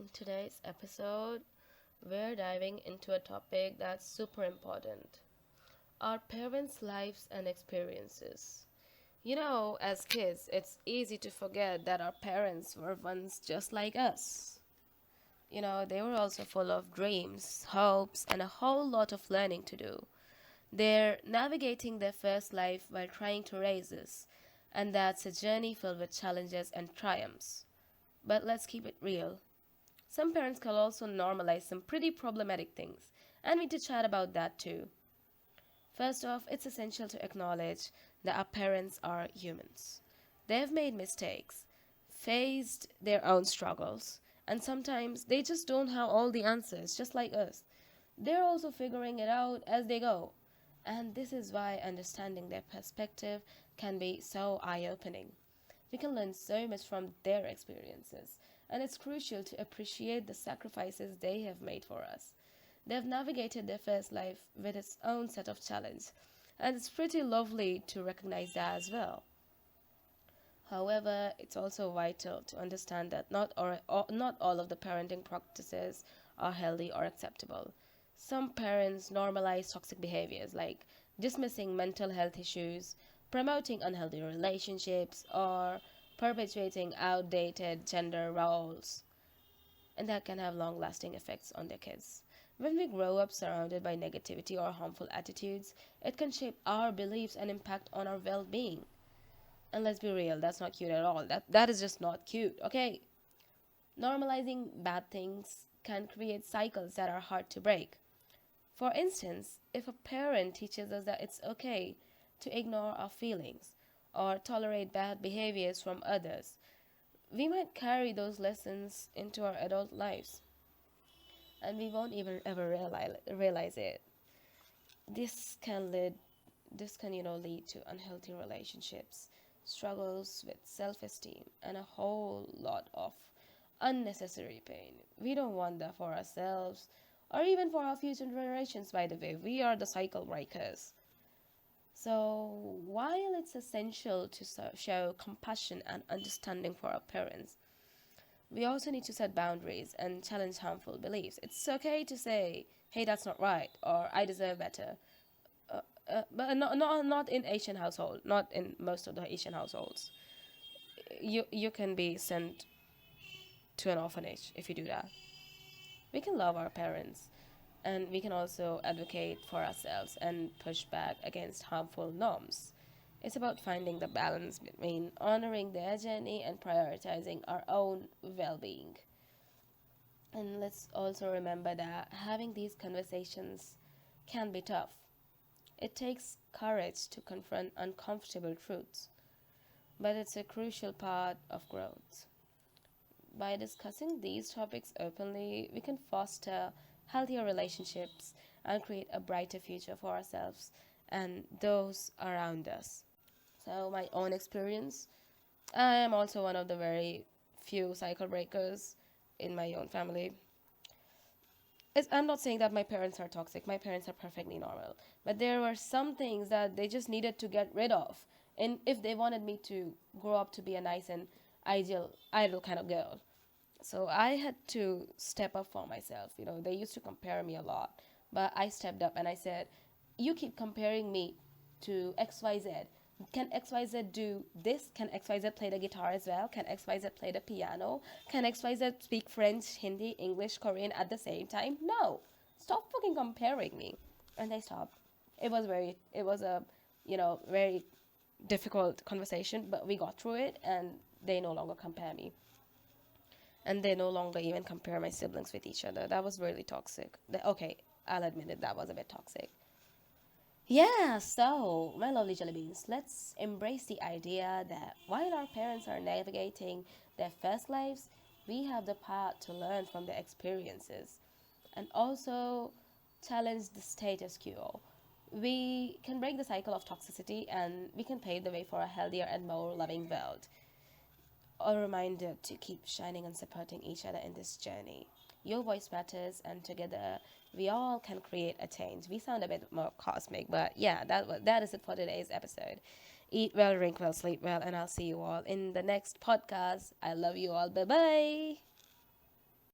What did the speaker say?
In today's episode, we're diving into a topic that's super important: our parents' lives and experiences. As kids, it's easy to forget that our parents were once just like us. They were also full of dreams, hopes, and a whole lot of learning to do. They're navigating their first life while trying to raise us, and that's a journey filled with challenges and triumphs. But let's keep it real. Some parents can also normalize some pretty problematic things, and we need to chat about that too. First off, it's essential to acknowledge that our parents are humans. They've made mistakes, faced their own struggles, and sometimes they just don't have all the answers, just like us. They're also figuring it out as they go. And this is why understanding their perspective can be so eye opening. We can learn so much from their experiences, and it's crucial to appreciate the sacrifices they have made for us. They've navigated their first life with its own set of challenges, and it's pretty lovely to recognize that as well. However, it's also vital to understand that not all of the parenting practices are healthy or acceptable. Some parents normalize toxic behaviors like dismissing mental health issues, promoting unhealthy relationships, or perpetuating outdated gender roles, and that can have long lasting effects on their kids. When we grow up surrounded by negativity or harmful attitudes, it can shape our beliefs and impact on our well being. And let's be real, that's not cute at all. That is just not cute, okay? Normalizing bad things can create cycles that are hard to break. For instance, if a parent teaches us that it's okay to ignore our feelings or tolerate bad behaviors from others, we might carry those lessons into our adult lives and we won't even ever realize it. This can lead lead to unhealthy relationships, struggles with self-esteem, and a whole lot of unnecessary pain. We don't want that for ourselves or even for our future generations, by the way. We are the cycle breakers. So, while it's essential to show compassion and understanding for our parents, we also need to set boundaries and challenge harmful beliefs. It's okay to say, hey, that's not right, or I deserve better. But not in Asian household, not in most of the Asian households. You can be sent to an orphanage if you do that. We can love our parents, and we can also advocate for ourselves and push back against harmful norms. It's about finding the balance between honoring their journey and prioritizing our own well being. And let's also remember that having these conversations can be tough. It takes courage to confront uncomfortable truths, but it's a crucial part of growth. By discussing these topics openly, we can foster healthier relationships and create a brighter future for ourselves and those around us. So, my own experience, I am also one of the very few cycle breakers in my own family. I'm not saying that my parents are toxic. My parents are perfectly normal. But there were some things that they just needed to get rid of. And if they wanted me to grow up to be a nice and ideal kind of girl. So I had to step up for myself. They used to compare me a lot. But I stepped up and I said, you keep comparing me to XYZ. Can XYZ do this? Can XYZ play the guitar as well? Can XYZ play the piano? Can XYZ speak French, Hindi, English, Korean at the same time? No. Stop fucking comparing me. And they stopped. It was a, very difficult conversation, but we got through it and they no longer compare me. And they no longer even compare my siblings with each other. That was really toxic. Okay, I'll admit it, that was a bit toxic. Yeah, so, my lovely jelly beans, let's embrace the idea that while our parents are navigating their first lives, we have the power to learn from their experiences and also challenge the status quo. We can break the cycle of toxicity and we can pave the way for a healthier and more loving world. A reminder to keep shining and supporting each other in this journey. Your voice matters, and together we all can create a change. We sound a bit more cosmic, but yeah, that is it for today's episode. Eat well, drink well, sleep well, and I'll see you all in the next podcast. I love you all. Bye bye.